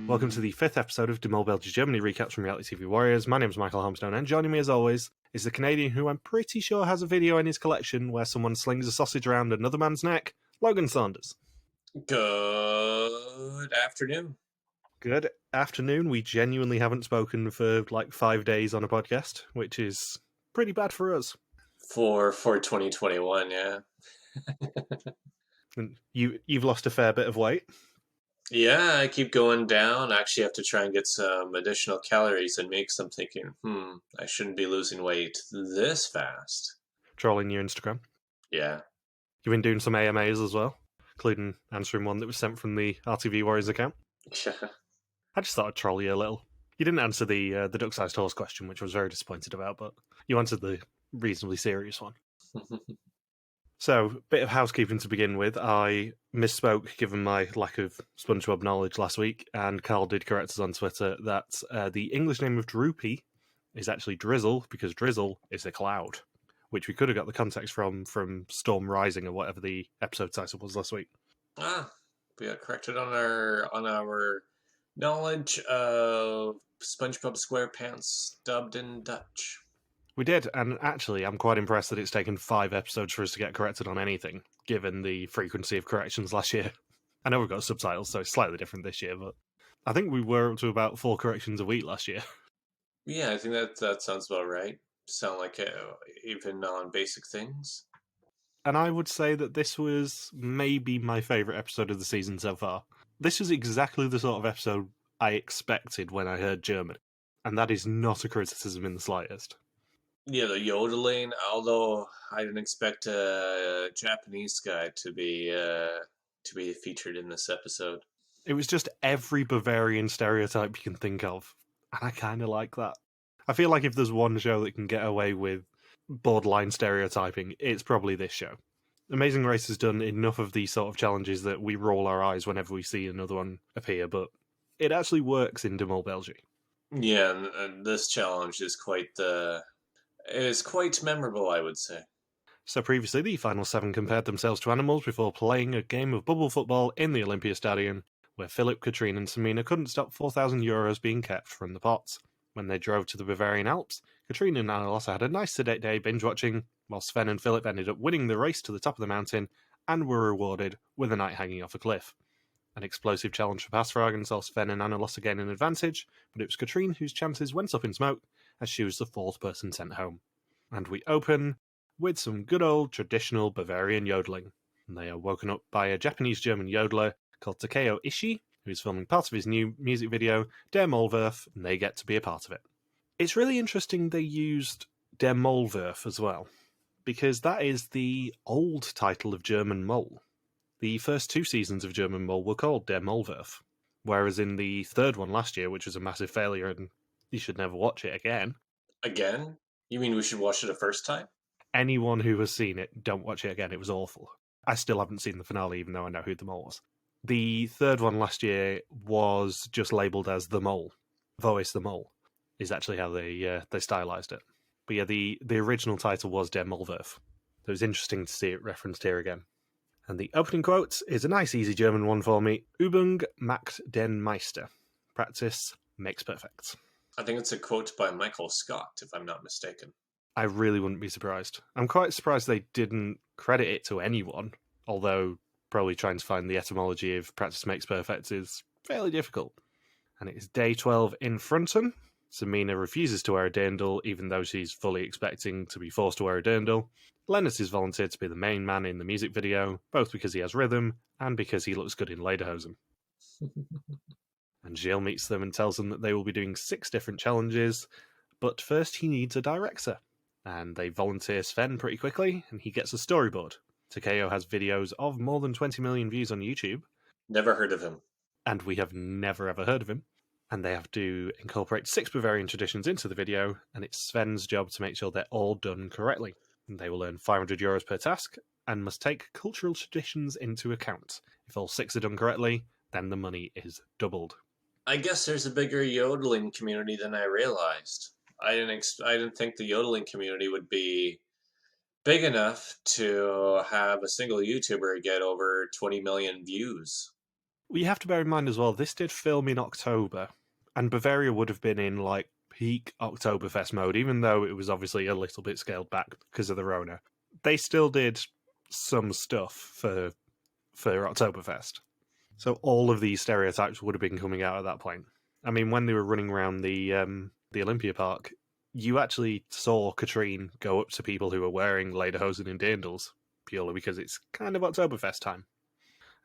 Welcome to the 5th episode of Mol Belgie Germany recaps from Reality TV Warriors. My name is Michael Harmstone, and joining me as always is the Canadian who I'm pretty sure has a video in his collection where someone slings a sausage around another man's neck, Logan Saunders. Good afternoon. Good afternoon. We genuinely haven't spoken for like 5 days on a podcast, which is pretty bad for us. For 2021, yeah. And you've lost a fair bit of weight. Yeah, I keep going down. I actually have to try and get some additional calories in me because I'm thinking, I shouldn't be losing weight this fast. Trolling your Instagram. Yeah. You've been doing some AMAs as well, including answering one that was sent from the RTV Warriors account. Yeah. I just thought I'd troll you a little. You didn't answer the duck-sized horse question, which I was very disappointed about, but you answered the reasonably serious one. So, bit of housekeeping to begin with. I misspoke given my lack of SpongeBob knowledge last week, and Carl did correct us on Twitter that the English name of Droopy is actually Drizzle, because Drizzle is a cloud, which we could have got the context from Storm Rising or whatever the episode title was last week. We got corrected on our knowledge of SpongeBob SquarePants dubbed in Dutch. We did, and actually I'm quite impressed that it's taken 5 episodes for us to get corrected on anything, given the frequency of corrections last year. I know we've got subtitles, so it's slightly different this year, but I think we were up to about 4 corrections a week last year. Yeah, I think that sounds about right. Sound like even on basic things. And I would say that this was maybe my favourite episode of the season so far. This was exactly the sort of episode I expected when I heard German, and that is not a criticism in the slightest. Yeah, the yodeling, although I didn't expect a Japanese guy to be featured in this episode. It was just every Bavarian stereotype you can think of, and I kind of like that. I feel like if there's one show that can get away with borderline stereotyping, it's probably this show. Amazing Race has done enough of these sort of challenges that we roll our eyes whenever we see another one appear, but it actually works in Mol Belgie. Yeah, and this challenge is quite memorable, I would say. So previously, the final 7 compared themselves to animals before playing a game of bubble football in the Olympia Stadium, where Philip, Katrine and Samina couldn't stop €4,000 being kept from the pots. When they drove to the Bavarian Alps, Katrine and Anna had a nice sedate day binge-watching, while Sven and Philip ended up winning the race to the top of the mountain and were rewarded with a night hanging off a cliff. An explosive challenge for Passfragen saw Sven and Anna gain an advantage, but it was Katrine whose chances went up in smoke as she was the 4th person sent home. And we open with some good old traditional Bavarian yodeling. And they are woken up by a Japanese-German yodeler called Takeo Ishii, who is filming part of his new music video, Der Maulwurf, and they get to be a part of it. It's really interesting they used Der Maulwurf as well, because that is the old title of German Mole. The first 2 seasons of German Mole were called Der Maulwurf, whereas in the 3rd one last year, which was a massive failure and you should never watch it again. Again? You mean we should watch it a first time? Anyone who has seen it, don't watch it again. It was awful. I still haven't seen the finale, even though I know who the mole was. The 3rd one last year was just labelled as The Mole. Voice the Mole is actually how they stylized it. But yeah, the original title was Der Maulwurf. So it was interesting to see it referenced here again. And the opening quote is a nice, easy German one for me. Übung macht den Meister. Practice makes perfect. I think it's a quote by Michael Scott, if I'm not mistaken. I really wouldn't be surprised. I'm quite surprised they didn't credit it to anyone, although probably trying to find the etymology of practice makes perfect is fairly difficult. And it is day 12 in Fronten. Samina refuses to wear a dirndl, even though she's fully expecting to be forced to wear a dirndl. Lennis is volunteered to be the main man in the music video, both because he has rhythm and because he looks good in lederhosen. And Gilles meets them and tells them that they will be doing 6 different challenges, but first he needs a director. And they volunteer Sven pretty quickly, and he gets a storyboard. Takeo has videos of more than 20 million views on YouTube. Never heard of him. And we have never ever heard of him. And they have to incorporate 6 Bavarian traditions into the video, and it's Sven's job to make sure they're all done correctly. And they will earn €500 per task, and must take cultural traditions into account. If all 6 are done correctly, then the money is doubled. I guess there's a bigger yodeling community than I realized. I didn't think the yodeling community would be big enough to have a single YouTuber get over 20 million views. We have to bear in mind as well, this did film in October, and Bavaria would have been in like peak Oktoberfest mode, even though it was obviously a little bit scaled back because of the Rona. They still did some stuff for Oktoberfest. So all of these stereotypes would have been coming out at that point. I mean, when they were running around the Olympia Park, you actually saw Katrine go up to people who were wearing lederhosen and dirndls, purely because it's kind of Oktoberfest time.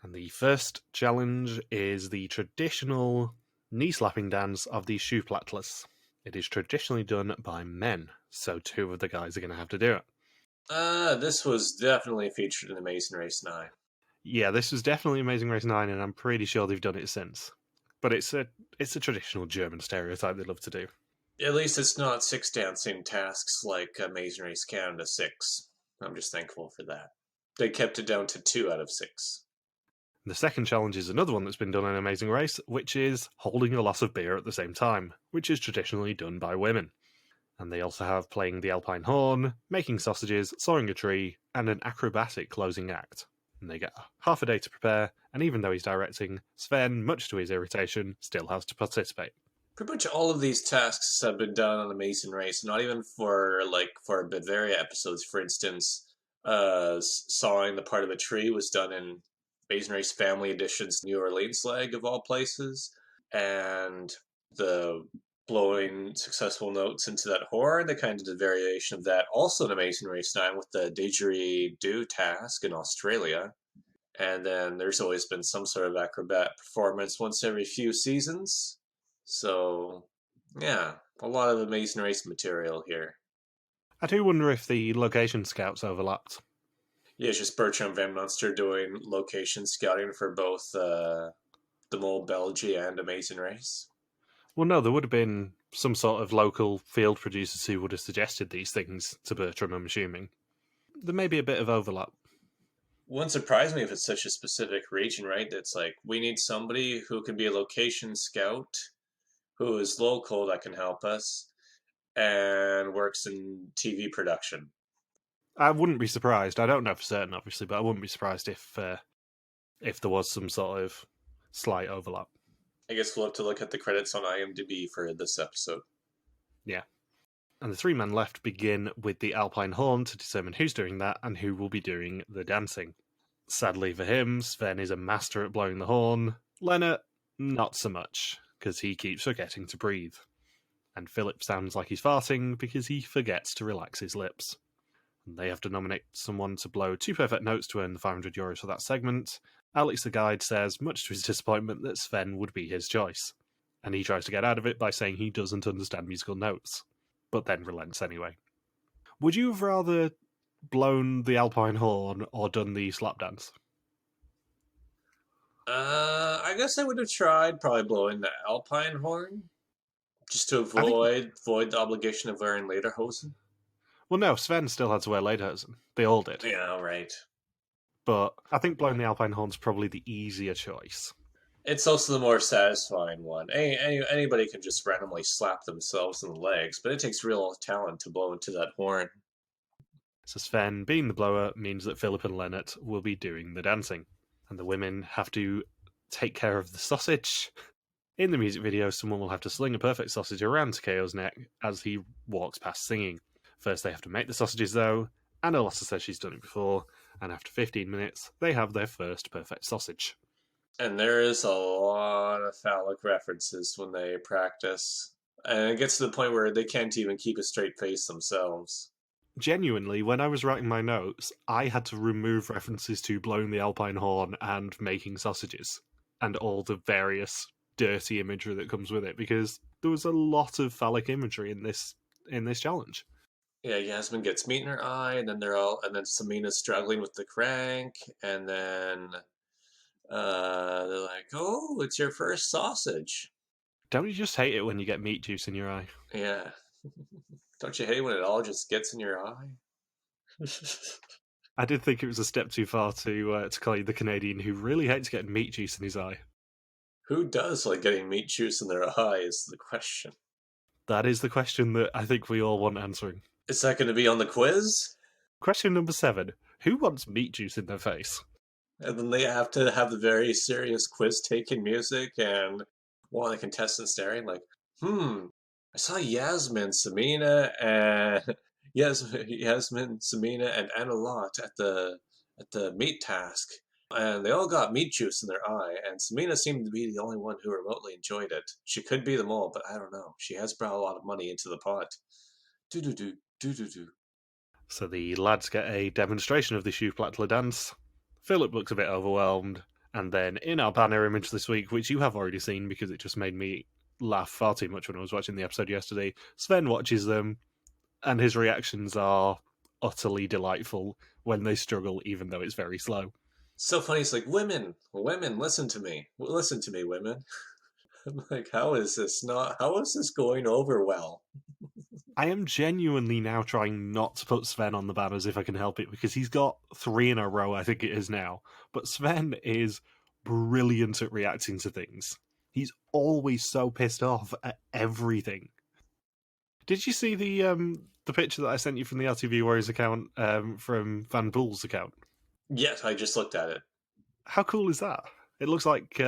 And the first challenge is the traditional knee-slapping dance of the Schuhplattles. It is traditionally done by men, so 2 of the guys are going to have to do it. This was definitely featured in Amazing Race 9. Yeah, this was definitely Amazing Race 9, and I'm pretty sure they've done it since. But it's a traditional German stereotype they love to do. At least it's not 6 dancing tasks like Amazing Race Canada 6. I'm just thankful for that. They kept it down to 2 out of 6. The second challenge is another one that's been done in Amazing Race, which is holding a glass of beer at the same time, which is traditionally done by women. And they also have playing the Alpine horn, making sausages, sawing a tree, and an acrobatic closing act. And they get half a day to prepare, and even though he's directing, Sven, much to his irritation, still has to participate. Pretty much all of these tasks have been done on Amazing Race, not even for Bavaria episodes. For instance, sawing the part of a tree was done in Amazing Race Family Edition's New Orleans leg of all places, and the blowing successful notes into that horn, they kind of did a variation of that also in Amazing Race 9 with the didgeridoo task in Australia. And then there's always been some sort of acrobat performance once every few seasons. So, yeah, a lot of Amazing Race material here. I do wonder if the location scouts overlapped. Yeah, it's just Bertram Van Munster doing location scouting for both the Mol Belgie and Amazing Race. Well, no, there would have been some sort of local field producers who would have suggested these things to Bertram, I'm assuming. There may be a bit of overlap. Wouldn't surprise me if it's such a specific region, right? That's like, we need somebody who can be a location scout, who is local that can help us, and works in TV production. I wouldn't be surprised. I don't know for certain, obviously, but I wouldn't be surprised if there was some sort of slight overlap. I guess we'll have to look at the credits on IMDb for this episode. Yeah. And the 3 men left begin with the Alpine horn to determine who's doing that and who will be doing the dancing. Sadly for him, Sven is a master at blowing the horn. Lennart, not so much, because he keeps forgetting to breathe. And Philip sounds like he's farting because he forgets to relax his lips. And they have to nominate someone to blow 2 perfect notes to earn the €500 for that segment. Alex the guide says, much to his disappointment, that Sven would be his choice. And he tries to get out of it by saying he doesn't understand musical notes, but then relents anyway. Would you have rather blown the Alpine horn or done the slap dance? I guess I would have tried probably blowing the Alpine horn, just to avoid the obligation of wearing lederhosen. Well, no, Sven still had to wear lederhosen. They all did. Yeah, right. But I think blowing the Alpine horn's probably the easier choice. It's also the more satisfying one. Anybody can just randomly slap themselves in the legs, but it takes real talent to blow into that horn. So Sven, being the blower, means that Philip and Lennart will be doing the dancing. And the women have to take care of the sausage. In the music video, someone will have to sling a perfect sausage around Takeo's neck as he walks past singing. First, they have to make the sausages, though. Anna Lossa says she's done it before, and after 15 minutes, they have their first perfect sausage. And there is a lot of phallic references when they practice. And it gets to the point where they can't even keep a straight face themselves. Genuinely, when I was writing my notes, I had to remove references to blowing the Alpine horn and making sausages, and all the various dirty imagery that comes with it, because there was a lot of phallic imagery in this challenge. Yeah, Yasmin gets meat in her eye, and then then Samina's struggling with the crank, and then they're like, "Oh, it's your first sausage." Don't you just hate it when you get meat juice in your eye? Yeah. Don't you hate when it all just gets in your eye? I did think it was a step too far to call you the Canadian who really hates getting meat juice in his eye. Who does like getting meat juice in their eye is the question. That is the question that I think we all want answering. Is that going to be on the quiz? Question number 7. Who wants meat juice in their face? And then they have to have the very serious quiz-taking music, and one of the contestants staring like, I saw Yasmin, Samina, and Yasmin, Samina, and Anna Lot at the meat task, and they all got meat juice in their eye, and Samina seemed to be the only one who remotely enjoyed it. She could be them all, but I don't know. She has brought a lot of money into the pot. Do do do do do do. So the lads get a demonstration of the Shoeplatler dance. Philip looks a bit overwhelmed, and then in our banner image this week, which you have already seen because it just made me laugh far too much when I was watching the episode yesterday, Sven watches them, and his reactions are utterly delightful when they struggle, even though it's very slow. So funny. It's like, women, listen to me, women. I'm like, how is this not? How is this going over well? I am genuinely now trying not to put Sven on the banners if I can help it, because he's got 3 in a row, I think it is now. But Sven is brilliant at reacting to things. He's always so pissed off at everything. Did you see the picture that I sent you from the RTV Warriors account from Van Boel's account? Yes, I just looked at it. How cool is that? It looks like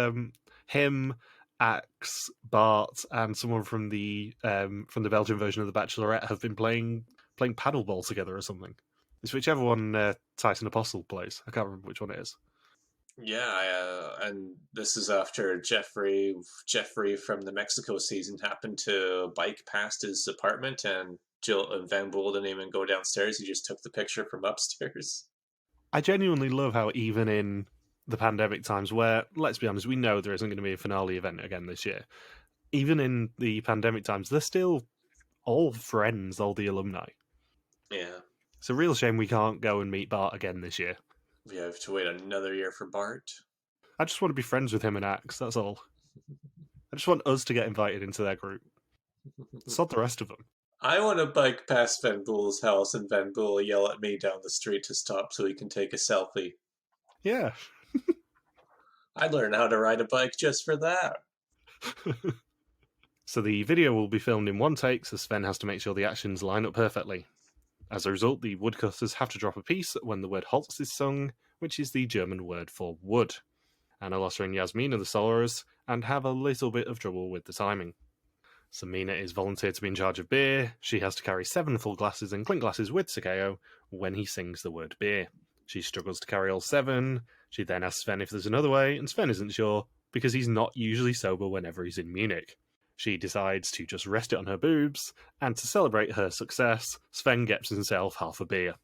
him, Axe, Bart, and someone from the Belgian version of The Bachelorette have been playing paddleball together or something. It's whichever one Tyson Apostle plays. I can't remember which one it is. Yeah, and this is after Jeffrey from the Mexico season happened to bike past his apartment, and Jill and Van Boel didn't even go downstairs. He just took the picture from upstairs. I genuinely love how even in the pandemic times, where, let's be honest, we know there isn't going to be a finale event again this year, even in the pandemic times, they're still all friends, all the alumni. Yeah, It's a real shame we can't go and meet Bart again this year. we have to wait another year for Bart. I just want to be friends with him and Axe, that's all. I just want us to get invited into their group. Sod the rest of them. I want to bike past Van Boel's house and Van Boel yell at me down the street to stop so he can take a selfie. Yeah. I'd learn how to ride a bike just for that. So the video will be filmed in one take, so Sven has to make sure the actions line up perfectly. As a result, the woodcutters have to drop a piece when the word Holz is sung, which is the German word for wood. Anna Lotta and Yasmin are the soloists, and have a little bit of trouble with the timing. Samina is volunteered to be in charge of beer. She has to carry 7 full glasses and clink glasses with Sakeo when he sings the word beer. She struggles to carry all 7. She then asks Sven if there's another way, and Sven isn't sure, because he's not usually sober whenever he's in Munich. She decides to just rest it on her boobs, and to celebrate her success, Sven gets himself half a beer.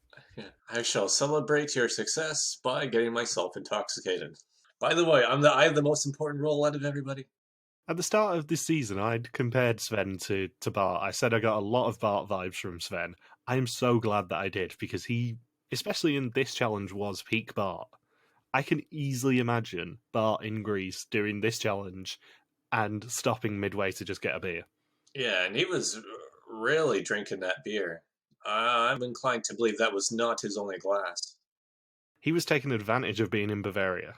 I shall celebrate your success by getting myself intoxicated. By the way, I have the most important role out of everybody. At the start of this season, I'd compared Sven to Bart. I said I got a lot of Bart vibes from Sven. I am so glad that I did, because he, especially in this challenge, was peak Bart. I can easily imagine Bart in Greece doing this challenge and stopping midway to just get a beer. Yeah, and he was really drinking that beer. I'm inclined to believe that was not his only glass. He was taking advantage of being in Bavaria.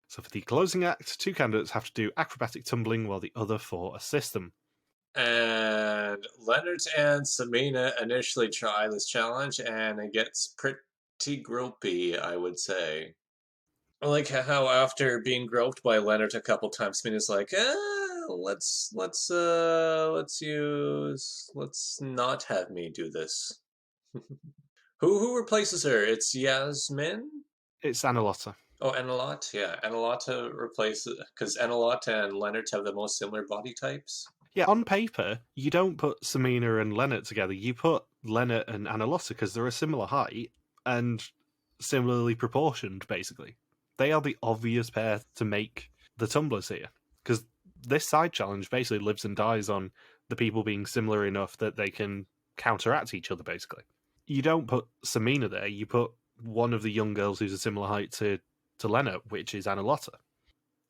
So for the closing act, 2 candidates have to do acrobatic tumbling while the other 4 assist them. And Leonard and Samina initially try this challenge, and it gets pretty gropey, I would say. I like how after being groped by Leonard a couple times, Samina's like, let's not have me do this. Who replaces her? It's Yasmin? It's Anna Lotta. Oh, Analot, yeah. Analotta replaces, because Analotta and Leonard have the most similar body types. Yeah, on paper, you don't put Samina and Leonard together. You put Leonard and Anna Lotta because they're a similar height and similarly proportioned, basically. They are the obvious pair to make the tumblers here, because this side challenge basically lives and dies on the people being similar enough that they can counteract each other, basically. You don't put Samina there, you put one of the young girls who's a similar height to Leonard, which is Anna Lotta.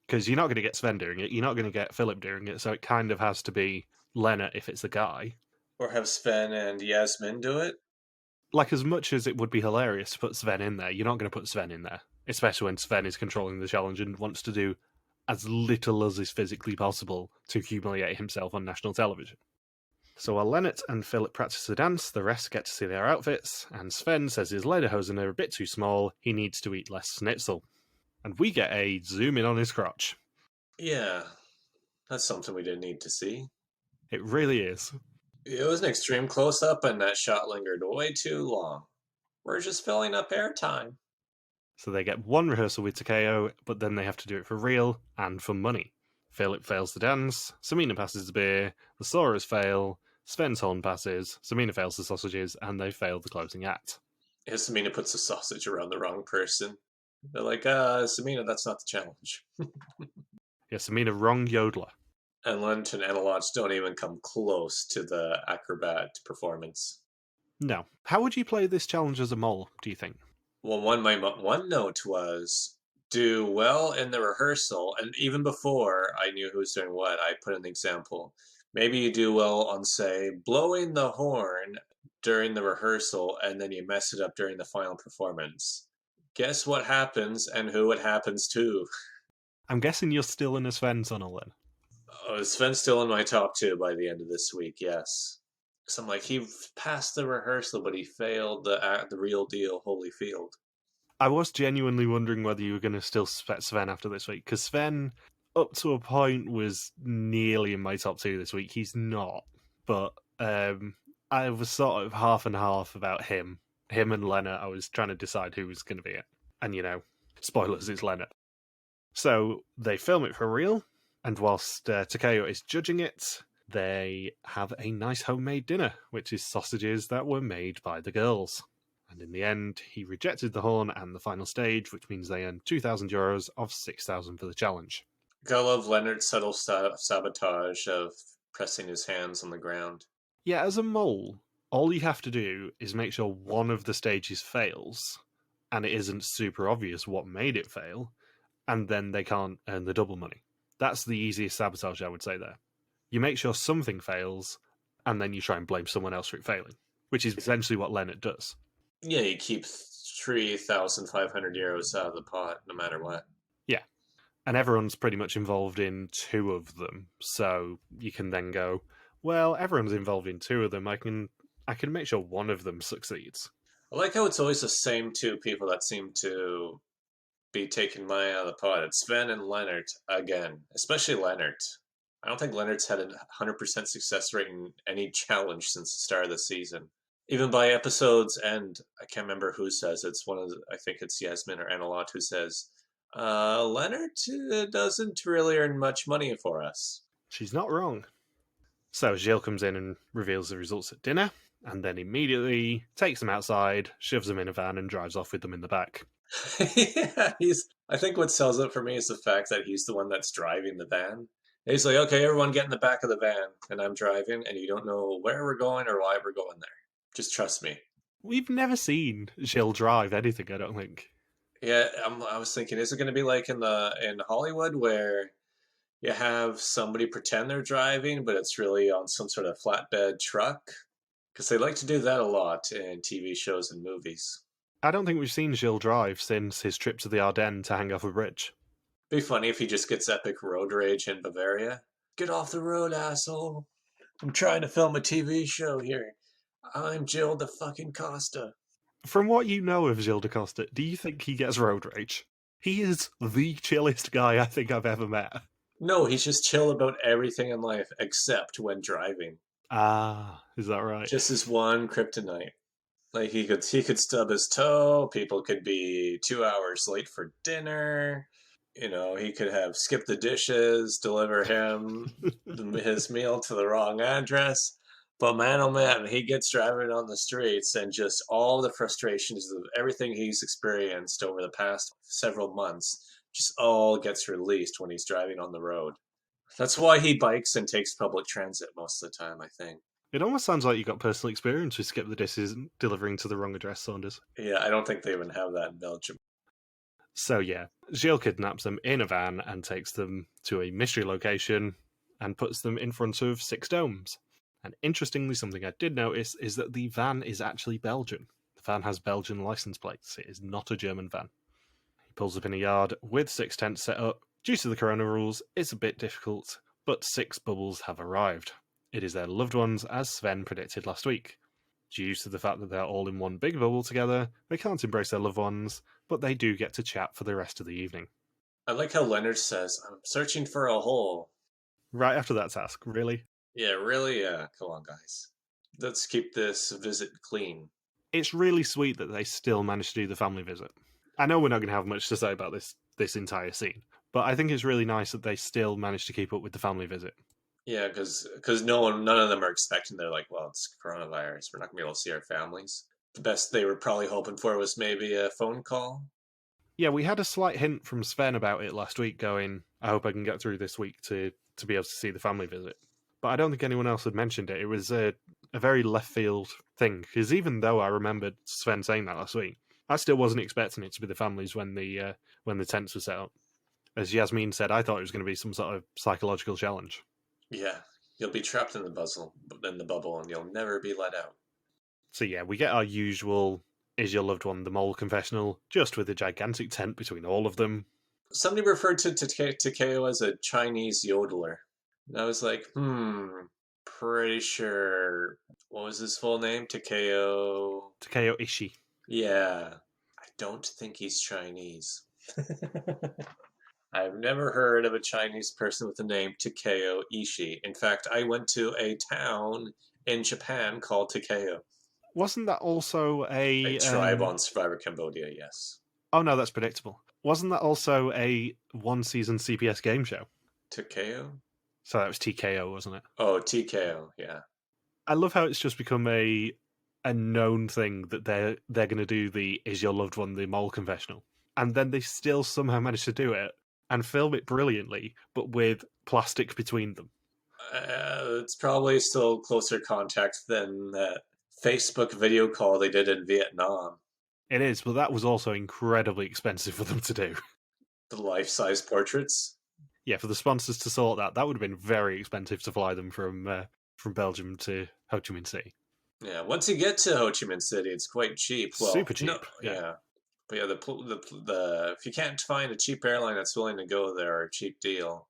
Because you're not going to get Sven doing it, you're not going to get Philip doing it, so it kind of has to be Leonard if it's the guy. Or have Sven and Yasmin do it? Like, as much as it would be hilarious to put Sven in there, you're not going to put Sven in there. Especially when Sven is controlling the challenge and wants to do as little as is physically possible to humiliate himself on national television. So while Lennart and Philip practice the dance, the rest get to see their outfits, and Sven says his lederhosen are a bit too small, he needs to eat less schnitzel. And we get a zoom in on his crotch. Yeah, that's something we didn't need to see. It really is. It was an extreme close-up, and that shot lingered way too long. We're just filling up airtime. So they get one rehearsal with Takeo, but then they have to do it for real and for money. Philip fails the dance, Samina passes the beer, the Soras fail, Sven's horn passes, Samina fails the sausages, and they fail the closing act. Samina puts the sausage around the wrong person. They're like, Samina, that's not the challenge. Yeah, Samina, wrong yodeler. And Lent and Analog don't even come close to the acrobat performance. No. How would you play this challenge as a mole, do you think? Well, one note was do well in the rehearsal, and even before I knew who was doing what, I put an example. Maybe you do well on, say, blowing the horn during the rehearsal, and then you mess it up during the final performance. Guess what happens and who it happens to? I'm guessing you're still in a Sven tunnel then. Oh, Sven's still in my top 2 by the end of this week, yes. So I'm like, he passed the rehearsal, but he failed the real deal Holyfield. I was genuinely wondering whether you were going to still suspect Sven after this week, because Sven, up to a point, was nearly in my top 2 this week. He's not, but I was sort of half and half about him. Him and Lennart, I was trying to decide who was going to be it. And, spoilers, it's Lennart. So they film it for real, and whilst Takeo is judging it, they have a nice homemade dinner, which is sausages that were made by the girls. And in the end, he rejected the horn and the final stage, which means they earn €2,000 of 6,000 for the challenge. Gotta love Leonard's subtle sabotage of pressing his hands on the ground. Yeah, as a mole, all you have to do is make sure one of the stages fails, and it isn't super obvious what made it fail, and then they can't earn the double money. That's the easiest sabotage, I would say, there. You make sure something fails, and then you try and blame someone else for it failing, which is essentially what Lennart does. Yeah, you keep €3,500 out of the pot, no matter what. Yeah, and everyone's pretty much involved in 2 of them, so you can then go, well, everyone's involved in 2 of them, I can make sure one of them succeeds. I like how it's always the same 2 people that seem to be taking money out of the pot. It's Sven and Lennart again, especially Lennart. I don't think Lennart's had a 100% success rate in any challenge since the start of the season. Even by episode's end, I can't remember who says it's I think it's Yasmin or Analot who says, Lennart doesn't really earn much money for us. She's not wrong. So Gilles comes in and reveals the results at dinner, and then immediately takes them outside, shoves them in a van, and drives off with them in the back. Yeah, I think what sells it for me is the fact that he's the one that's driving the van. He's like, okay, everyone get in the back of the van, and I'm driving, and you don't know where we're going or why we're going there. Just trust me. We've never seen Gilles drive anything, I don't think. Yeah, I was thinking, is it going to be like in Hollywood where you have somebody pretend they're driving, but it's really on some sort of flatbed truck? Because they like to do that a lot in TV shows and movies. I don't think we've seen Gilles drive since his trip to the Ardennes to hang off a bridge. Be funny if he just gets epic road rage in Bavaria. Get off the road, asshole. I'm trying to film a TV show here. I'm Jill the fucking Costa. From what you know of Gilles de Costa, do you think he gets road rage? He is the chillest guy I think I've ever met. No, he's just chill about everything in life except when driving. Ah, is that right? Just his one kryptonite. Like he could stub his toe. People could be 2 hours late for dinner. He could have skipped the dishes, deliver him his meal to the wrong address. But man, oh man, he gets driving on the streets and just all the frustrations of everything he's experienced over the past several months just all gets released when he's driving on the road. That's why he bikes and takes public transit most of the time, I think. It almost sounds like you got personal experience with skip the dishes and delivering to the wrong address, Saunders. Yeah, I don't think they even have that in Belgium. So yeah, Gilles kidnaps them in a van and takes them to a mystery location and puts them in front of 6 domes. And interestingly, something I did notice is that the van is actually Belgian. The van has Belgian license plates. It is not a German van. He pulls up in a yard with 6 tents set up. Due to the corona rules, it's a bit difficult, but 6 bubbles have arrived. It is their loved ones, as Sven predicted last week. Due to the fact that they're all in one big bubble together, they can't embrace their loved ones, but they do get to chat for the rest of the evening. I like how Leonard says, "I'm searching for a hole." Right after that task, really? Yeah, really? Yeah, come on, guys. Let's keep this visit clean. It's really sweet that they still managed to do the family visit. I know we're not going to have much to say about this entire scene, but I think it's really nice that they still managed to keep up with the family visit. Yeah, because none of them are expecting. They're like, well, it's coronavirus. We're not gonna be able to see our families. The best they were probably hoping for was maybe a phone call. Yeah, we had a slight hint from Sven about it last week, going, I hope I can get through this week to be able to see the family visit. But I don't think anyone else had mentioned it. It was a very left field thing, because even though I remembered Sven saying that last week, I still wasn't expecting it to be the families when the tents were set up. As Yasmin said, I thought it was going to be some sort of psychological challenge. Yeah, you'll be trapped in the bubble, and you'll never be let out. So yeah, we get our usual "Is your loved one the mole?" confessional, just with a gigantic tent between all of them. Somebody referred to Takeo as a Chinese yodeler. And I was like, pretty sure. What was his full name? Takeo. Takeo Ishii. Yeah. I don't think he's Chinese. I've never heard of a Chinese person with the name Takeo Ishii. In fact, I went to a town in Japan called Takeo. Wasn't that also A tribe on Survivor Cambodia, yes. Oh no, that's predictable. Wasn't that also a one-season CPS game show? Takeo? So that was TKO, wasn't it? Oh, TKO, yeah. I love how it's just become a known thing that they're going to do the "Is your loved one the mole?" confessional, and then they still somehow manage to do it and film it brilliantly, but with plastic between them. It's probably still closer contact than that Facebook video call they did in Vietnam. It is, but that was also incredibly expensive for them to do. The life-size portraits. Yeah, for the sponsors to sort that would have been very expensive to fly them from Belgium to Ho Chi Minh City. Yeah, once you get to Ho Chi Minh City, it's quite cheap. Well, super cheap. No, yeah. But yeah, the if you can't find a cheap airline that's willing to go there or a cheap deal,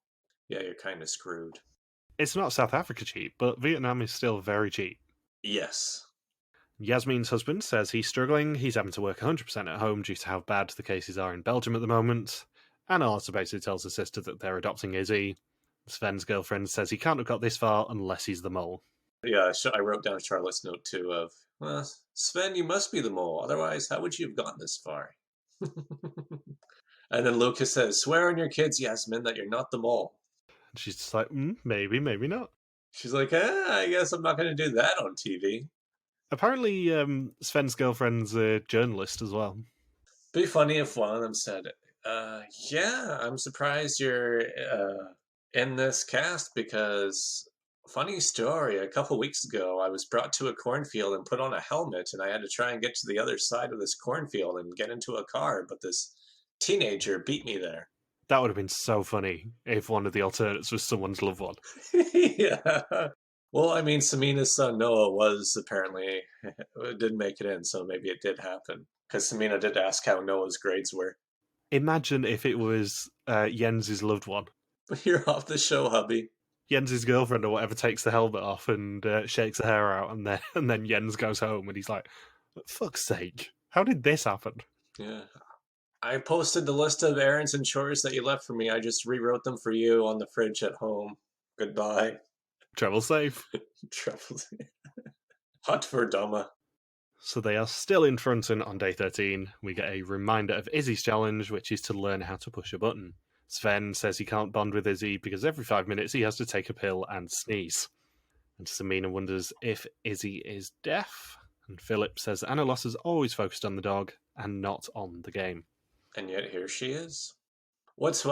yeah, you're kind of screwed. It's not South Africa cheap, but Vietnam is still very cheap. Yes. Yasmin's husband says he's struggling. He's having to work 100% at home due to how bad the cases are in Belgium at the moment. And Arthur basically tells his sister that they're adopting Izzy. Sven's girlfriend says he can't have got this far unless he's the mole. Yeah, I wrote down Charlotte's note too of, well, Sven, you must be the mole. Otherwise, how would you have gotten this far? And then Lucas says, swear on your kids, Yasmin, that you're not the mole. And she's just like, maybe, maybe not. She's like, I guess I'm not going to do that on TV. Apparently, Sven's girlfriend's a journalist as well. Be funny if one of them said, yeah, I'm surprised you're in this cast because, funny story, a couple weeks ago I was brought to a cornfield and put on a helmet and I had to try and get to the other side of this cornfield and get into a car, but this teenager beat me there. That would have been so funny if one of the alternates was someone's loved one. Yeah. Well, I mean, Samina's son Noah was apparently, it didn't make it in, so maybe it did happen. Because Samina did ask how Noah's grades were. Imagine if it was Jens's loved one. You're off the show, hubby. Jens's girlfriend or whatever takes the helmet off and shakes her hair out, and then Jens goes home and he's like, "Fuck's sake, how did this happen?" Yeah. I posted the list of errands and chores that you left for me. I just rewrote them for you on the fridge at home. Goodbye. Travel safe. Travel. Hot for Dama. So they are still in front, and on day 13, we get a reminder of Izzy's challenge, which is to learn how to push a button. Sven says he can't bond with Izzy because every 5 minutes he has to take a pill and sneeze. And Samina wonders if Izzy is deaf. And Philip says Annalos has always focused on the dog and not on the game. And yet here she is. What's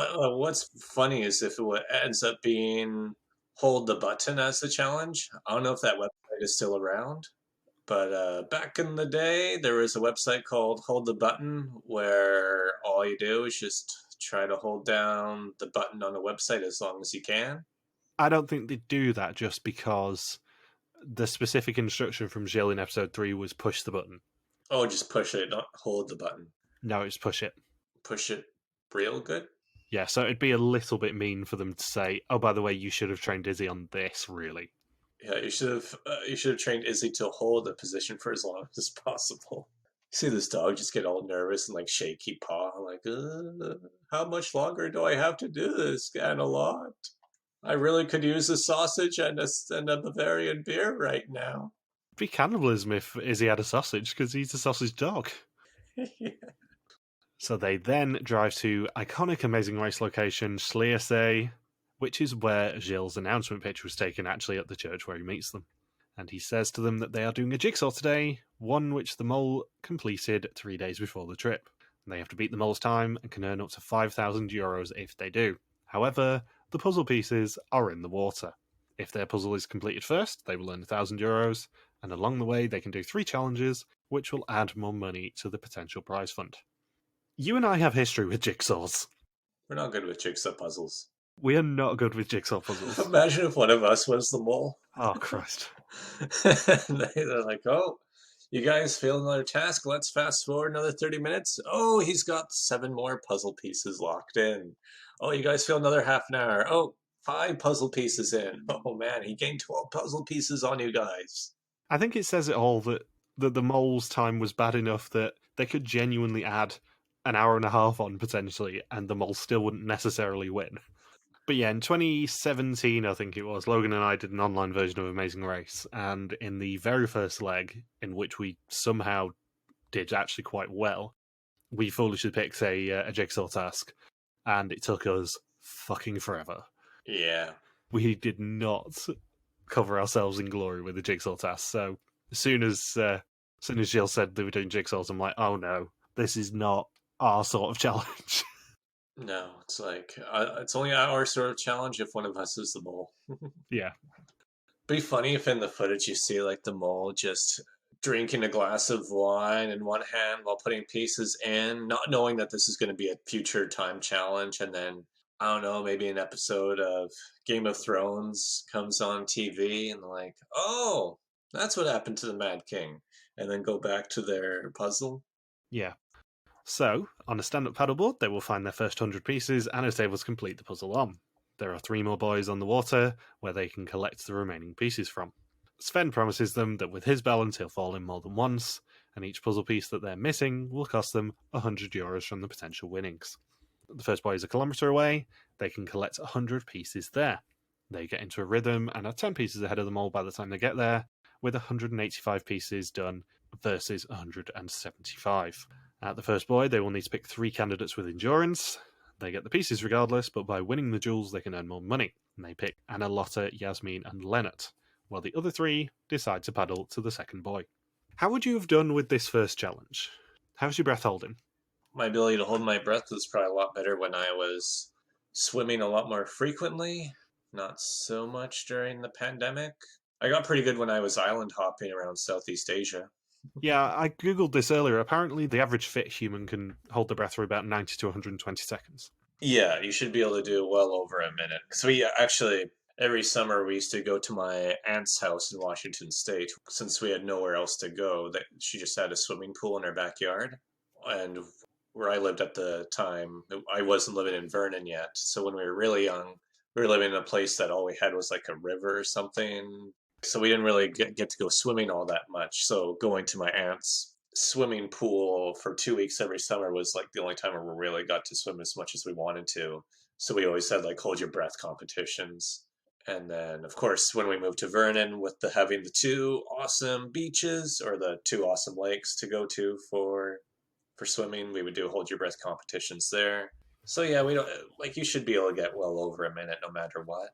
funny is if it ends up being hold the button as the challenge. I don't know if that website is still around. But back in the day, there was a website called Hold the Button where all you do is just try to hold down the button on a website as long as you can. I don't think they do that just because the specific instruction from Jill in episode 3 was push the button. Oh, just push it, not hold the button. No, it's push it. Push it real good? Yeah, so it'd be a little bit mean for them to say, oh, by the way, you should have trained Izzy on this, really. Yeah, you should have trained Izzy to hold the position for as long as possible. See this dog just get all nervous and like shaky paw, like, how much longer do I have to do this? And a lot. I really could use a sausage and a Bavarian beer right now. It'd be cannibalism if Izzy had a sausage, because he's a sausage dog. So they then drive to iconic Amazing Race location, Schliersee, which is where Gilles' announcement pitch was taken, actually at the church where he meets them. And he says to them that they are doing a jigsaw today, one which the mole completed 3 days before the trip. And they have to beat the mole's time and can earn up to €5,000 if they do. However, the puzzle pieces are in the water. If their puzzle is completed first, they will earn €1,000, and along the way they can do 3 challenges, which will add more money to the potential prize fund. You and I have history with jigsaws. We're not good with jigsaw puzzles. We are not good with jigsaw puzzles. Imagine if one of us was the mole. Oh, Christ. They're like, oh, you guys failed another task. Let's fast forward another 30 minutes. Oh, he's got 7 more puzzle pieces locked in. Oh, you guys failed another half an hour. Oh, 5 puzzle pieces in. Oh, man, he gained 12 puzzle pieces on you guys. I think it says it all that the mole's time was bad enough that they could genuinely add an hour and a half on, potentially, and the mole still wouldn't necessarily win. But yeah, in 2017, I think it was, Logan and I did an online version of Amazing Race, and in the very first leg, in which we somehow did actually quite well, we foolishly picked a jigsaw task, and it took us fucking forever. Yeah. We did not cover ourselves in glory with the jigsaw task, so as soon as Jill said they were doing jigsaws, I'm like, oh no, this is not our sort of challenge. No, it's like, it's only our sort of challenge if one of us is the mole. Yeah. Be funny if in the footage you see like the mole just drinking a glass of wine in one hand while putting pieces in, not knowing that this is going to be a future time challenge, and then I don't know, maybe an episode of Game of Thrones comes on TV and like, oh, that's what happened to the Mad King, and then go back to their puzzle. Yeah. So, on a stand-up paddleboard, they will find their first 100 pieces and is able to complete the puzzle on. There are 3 more buoys on the water where they can collect the remaining pieces from. Sven promises them that with his balance he'll fall in more than once, and each puzzle piece that they're missing will cost them €100 from the potential winnings. The first buoy is a kilometre away, they can collect 100 pieces there. They get into a rhythm and are 10 pieces ahead of them all by the time they get there, with 185 pieces done versus 175. At the first buoy, they will need to pick 3 candidates with endurance. They get the pieces regardless, but by winning the jewels, they can earn more money. And they pick Anna, Lotta, Yasmin, and Lennart, while the other 3 decide to paddle to the second buoy. How would you have done with this first challenge? How's your breath holding? My ability to hold my breath was probably a lot better when I was swimming a lot more frequently. Not so much during the pandemic. I got pretty good when I was island hopping around Southeast Asia. Yeah, I googled this earlier. Apparently, the average fit human can hold their breath for about 90 to 120 seconds. Yeah, you should be able to do well over a minute. So we actually, every summer we used to go to my aunt's house in Washington State. Since we had nowhere else to go, that she just had a swimming pool in her backyard. And where I lived at the time, I wasn't living in Vernon yet. So when we were really young, we were living in a place that all we had was like a river or something. So we didn't really get to go swimming all that much. So going to my aunt's swimming pool for 2 weeks every summer was like the only time where we really got to swim as much as we wanted to. So we always had like hold your breath competitions. And then of course when we moved to Vernon with having the 2 awesome beaches or the 2 awesome lakes to go to for swimming, we would do hold your breath competitions there. So yeah, we don't like, you should be able to get well over a minute no matter what.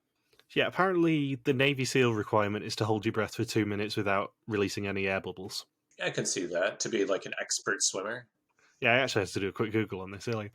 Yeah, apparently the Navy SEAL requirement is to hold your breath for 2 minutes without releasing any air bubbles. I can see that, to be like an expert swimmer. Yeah, I actually had to do a quick Google on this earlier.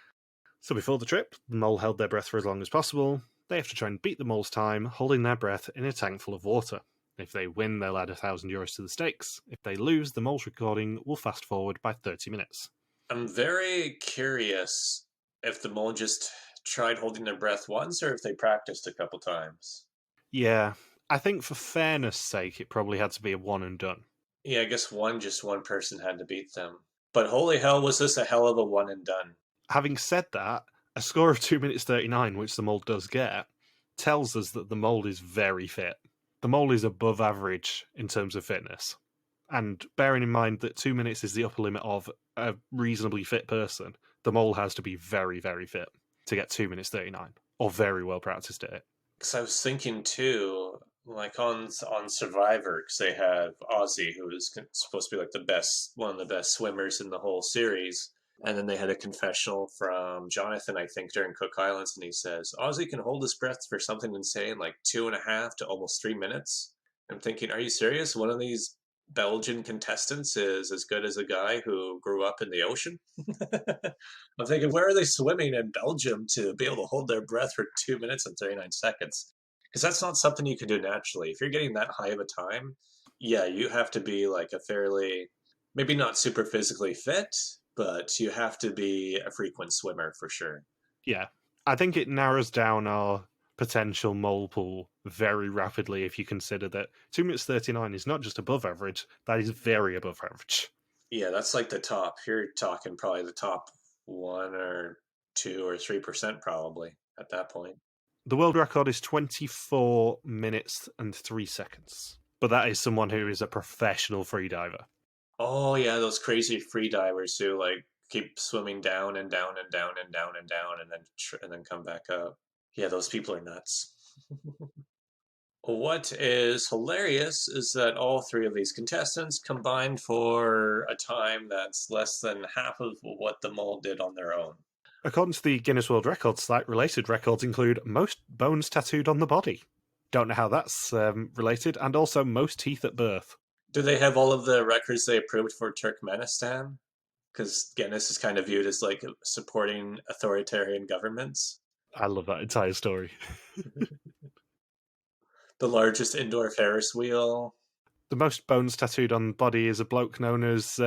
So before the trip, the mole held their breath for as long as possible. They have to try and beat the mole's time, holding their breath in a tank full of water. If they win, they'll add €1,000 to the stakes. If they lose, the mole's recording will fast forward by 30 minutes. I'm very curious if the mole just tried holding their breath once or if they practiced a couple times. Yeah, I think for fairness' sake, it probably had to be a one and done. Yeah, I guess one person had to beat them. But holy hell, was this a hell of a one and done. Having said that, a score of 2 minutes 39, which the mole does get, tells us that the mole is very fit. The mole is above average in terms of fitness. And bearing in mind that 2 minutes is the upper limit of a reasonably fit person, the mole has to be very, very fit to get 2 minutes 39, or very well practiced at it. Because I was thinking too, like on Survivor, because they have Ozzy, who is supposed to be like one of the best swimmers in the whole series. And then they had a confessional from Jonathan, I think, during Cook Islands, and he says Ozzy can hold his breath for something insane like 2.5 to almost 3 minutes. I'm thinking, are you serious? One of these Belgian contestants is as good as a guy who grew up in the ocean? I'm thinking, where are they swimming in Belgium to be able to hold their breath for 2 minutes and 39 seconds? Because that's not something you can do naturally. If you're getting that high of a time, yeah, you have to be like a fairly, maybe not super physically fit, but you have to be a frequent swimmer for sure. Yeah. I think it narrows down our potential mole pool very rapidly if you consider that 2 minutes 39 is not just above average, that is very above average. Yeah, that's like the top. You're talking probably the top 1 or 2 or 3% probably at that point. The world record is 24 minutes and 3 seconds. But that is someone who is a professional freediver. Oh yeah, those crazy free divers who like keep swimming down and down and down and down and down and then come back up. Yeah, those people are nuts. What is hilarious is that all three of these contestants combined for a time that's less than half of what the mole did on their own. According to the Guinness World Record site, related records include most bones tattooed on the body. Don't know how that's related, and also most teeth at birth. Do they have all of the records they approved for Turkmenistan? Because Guinness is kind of viewed as like supporting authoritarian governments. I love that entire story. The largest indoor Ferris wheel. The most bones tattooed on the body is a bloke known as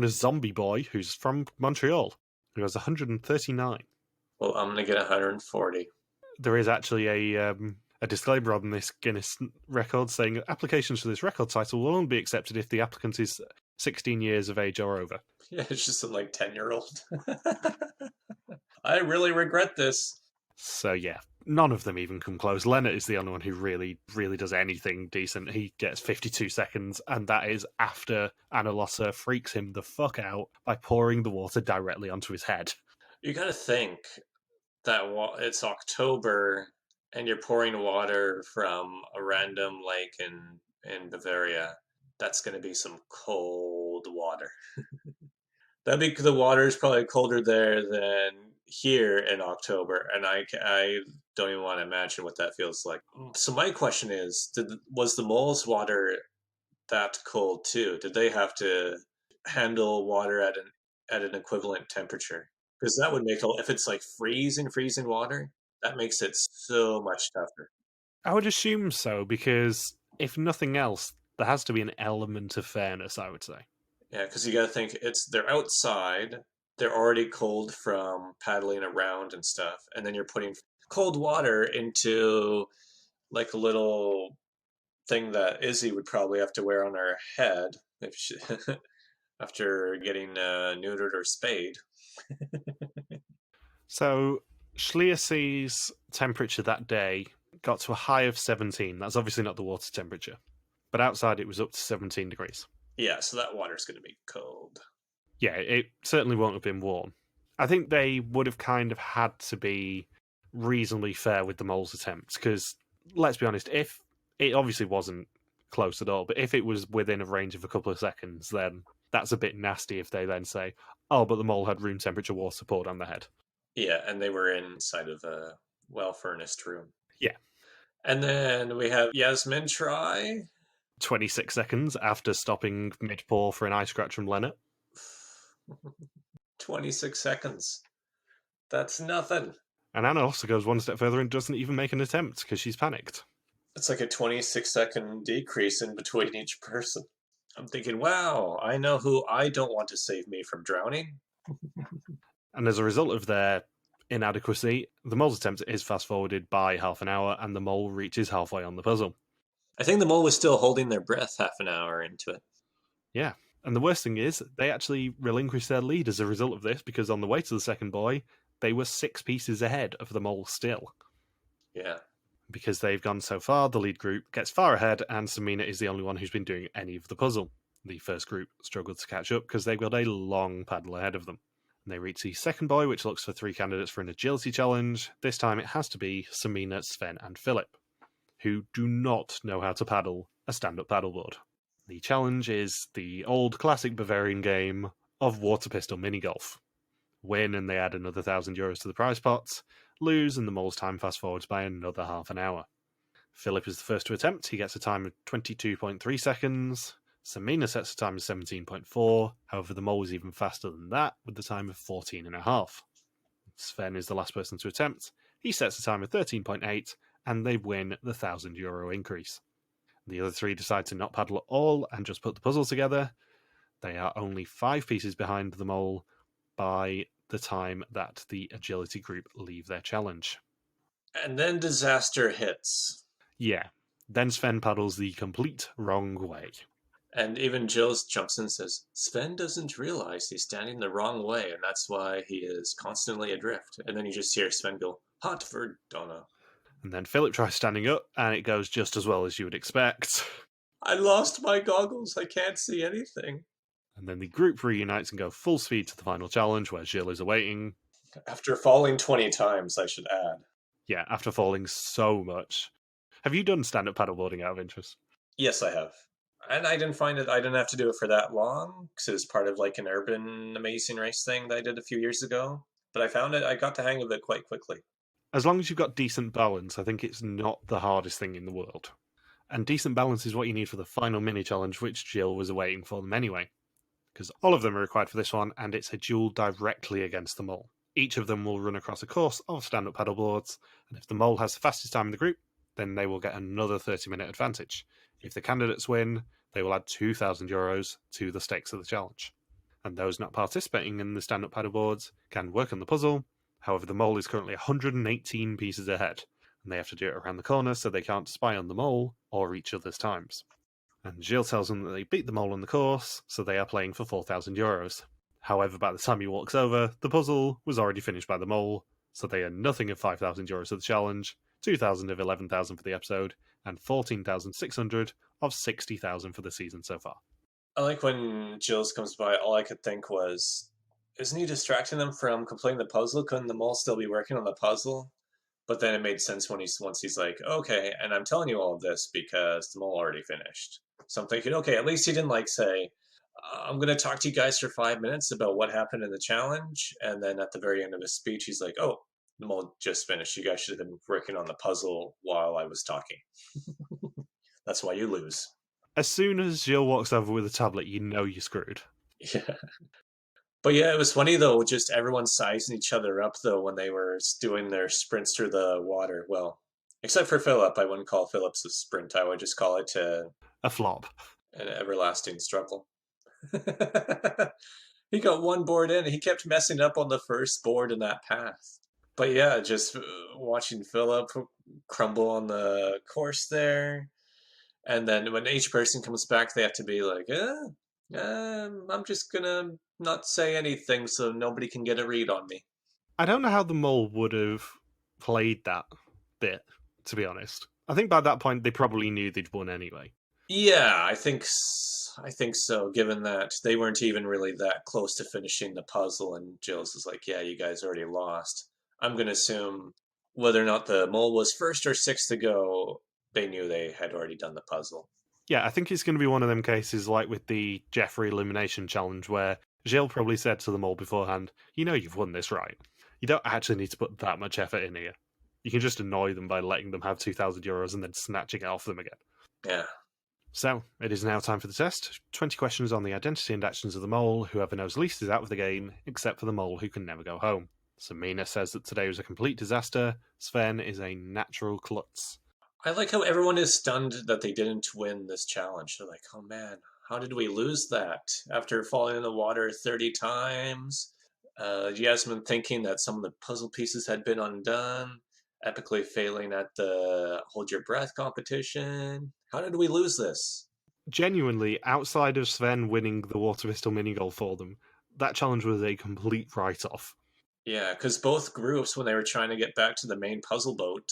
Zombie Boy, who's from Montreal, who has 139. Well, I'm gonna get 140. There is actually a disclaimer on this Guinness record saying applications for this record title will only be accepted if the applicant is 16 years of age or over. Yeah, it's just a like 10-year-old. I really regret this. So yeah, none of them even come close. Leonard is the only one who really, really does anything decent. He gets 52 seconds, and that is after Anna Losser freaks him the fuck out by pouring the water directly onto his head. You gotta think that it's October and you're pouring water from a random lake in Bavaria. That's gonna be some cold water. That'd be the water is probably colder there than here in October, and I don't even want to imagine what that feels like. So my question is, was the mole's water that cold too? Did they have to handle water at an equivalent temperature? Because that would make if it's like freezing water, that makes it so much tougher. I would assume so, because if nothing else, there has to be an element of fairness, I would say. Yeah, because you got to think they're outside, they're already cold from paddling around and stuff, and then you're putting cold water into like a little thing that Izzy would probably have to wear on her head if she, after getting neutered or spayed. So Schliersee's temperature that day got to a high of 17. That's obviously not the water temperature, but outside it was up to 17 degrees. Yeah, so that water's going to be cold. Yeah, it certainly won't have been warm. I think they would have kind of had to be reasonably fair with the mole's attempts, because, let's be honest, if it obviously wasn't close at all, but if it was within a range of a couple of seconds, then that's a bit nasty if they then say, oh, but the mole had room temperature water poured on the head. Yeah, and they were inside of a well-furnished room. Yeah. And then we have Yasmin try. 26 seconds after stopping mid-pour for an eye scratch from Leonard. 26 seconds. That's nothing. And Anna also goes one step further and doesn't even make an attempt because she's panicked. It's like a 26-second decrease in between each person. I'm thinking, wow, I know who I don't want to save me from drowning. And as a result of their inadequacy, the mole's attempt is fast-forwarded by half an hour, and the mole reaches halfway on the puzzle. I think the mole was still holding their breath half an hour into it. Yeah. And the worst thing is, they actually relinquished their lead as a result of this, because on the way to the second boy, they were 6 pieces ahead of the mole still. Yeah. Because they've gone so far, the lead group gets far ahead, and Samina is the only one who's been doing any of the puzzle. The first group struggled to catch up because they've got a long paddle ahead of them. And they reach the second buoy, which looks for 3 candidates for an agility challenge. This time it has to be Samina, Sven, and Philip, who do not know how to paddle a stand-up paddleboard. The challenge is the old classic Bavarian game of water pistol mini golf. Win and they add another €1,000 to the prize pots. Lose and the mole's time fast forwards by another half an hour. Philip is the first to attempt. He gets a time of 22.3 seconds. Samina sets a time of 17.4. However, the mole is even faster than that, with the time of 14.5. Sven is the last person to attempt. He sets a time of 13.8, and they win the €1,000 increase. The other 3 decide to not paddle at all and just put the puzzle together. They are only 5 pieces behind the mole by the time that the agility group leave their challenge. And then disaster hits. Yeah. Then Sven paddles the complete wrong way. And even Jules jumps in and says, Sven doesn't realize he's standing the wrong way, and that's why he is constantly adrift. And then you just hear Sven go, hot for Donna. And then Philip tries standing up, and it goes just as well as you would expect. I lost my goggles. I can't see anything. And then the group reunites and go full speed to the final challenge, where Gilles is awaiting. After falling 20 times, I should add. Yeah, after falling so much. Have you done stand-up paddleboarding out of interest? Yes, I have. And I didn't have to do it for that long, because it was part of like an urban amazing race thing that I did a few years ago. But I got the hang of it quite quickly. As long as you've got decent balance, I think it's not the hardest thing in the world. And decent balance is what you need for the final mini challenge, which Jill was awaiting for them anyway. Because all of them are required for this one, and it's a duel directly against the mole. Each of them will run across a course of stand-up paddleboards, and if the mole has the fastest time in the group, then they will get another 30-minute advantage. If the candidates win, they will add €2,000 to the stakes of the challenge. And those not participating in the stand-up paddleboards can work on the puzzle. However, the mole is currently 118 pieces ahead, and they have to do it around the corner so they can't spy on the mole or each other's times. And Gilles tells them that they beat the mole on the course, so they are playing for €4,000. However, by the time he walks over, the puzzle was already finished by the mole, so they earn nothing of €5,000 of the challenge, 2,000 of 11,000 for the episode, and 14,600 of 60,000 for the season so far. I like when Jules comes by, all I could think was, isn't he distracting them from completing the puzzle? Couldn't the mole still be working on the puzzle? But then it made sense once he's like, okay, and I'm telling you all of this because the mole already finished. So I'm thinking, okay, at least he didn't say, I'm going to talk to you guys for 5 minutes about what happened in the challenge. And then at the very end of his speech, he's like, oh, the mole just finished. You guys should have been working on the puzzle while I was talking. That's why you lose. As soon as Gilles walks over with a tablet, you know you're screwed. Yeah. But yeah, it was funny though, just everyone sizing each other up though when they were doing their sprints through the water. Well, except for Philip, I wouldn't call Philip's a sprint. I would just call it a flop. An everlasting struggle. He got one board in. He kept messing up on the first board in that path. But yeah, just watching Philip crumble on the course there. And then when each person comes back, they have to be like, I'm just going to not say anything so nobody can get a read on me. I don't know how the mole would have played that bit, to be honest. I think by that point they probably knew they'd won anyway. Yeah, I think so, given that they weren't even really that close to finishing the puzzle, and Jules is like, yeah, you guys already lost. I'm going to assume whether or not the mole was first or sixth to go, they knew they had already done the puzzle. Yeah, I think it's going to be one of them cases like with the Jeffrey elimination challenge where Gilles probably said to the mole beforehand, you know you've won this, right? You don't actually need to put that much effort in here. You can just annoy them by letting them have €2,000 and then snatching it off them again. Yeah. So, it is now time for the test. 20 questions on the identity and actions of the mole. Whoever knows least is out of the game, except for the mole who can never go home. Samina says that today was a complete disaster. Sven is a natural klutz. I like how everyone is stunned that they didn't win this challenge. They're like, oh man, how did we lose that? After falling in the water 30 times, Yasmin thinking that some of the puzzle pieces had been undone, epically failing at the hold your breath competition. How did we lose this? Genuinely, outside of Sven winning the water pistol mini golf for them, that challenge was a complete write-off. Yeah, because both groups, when they were trying to get back to the main puzzle boat,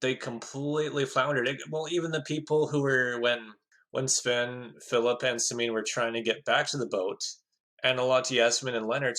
they completely floundered. Well, even the people who were when Sven, Philip, and Samina were trying to get back to the boat, and a lot Yasmin and Leonard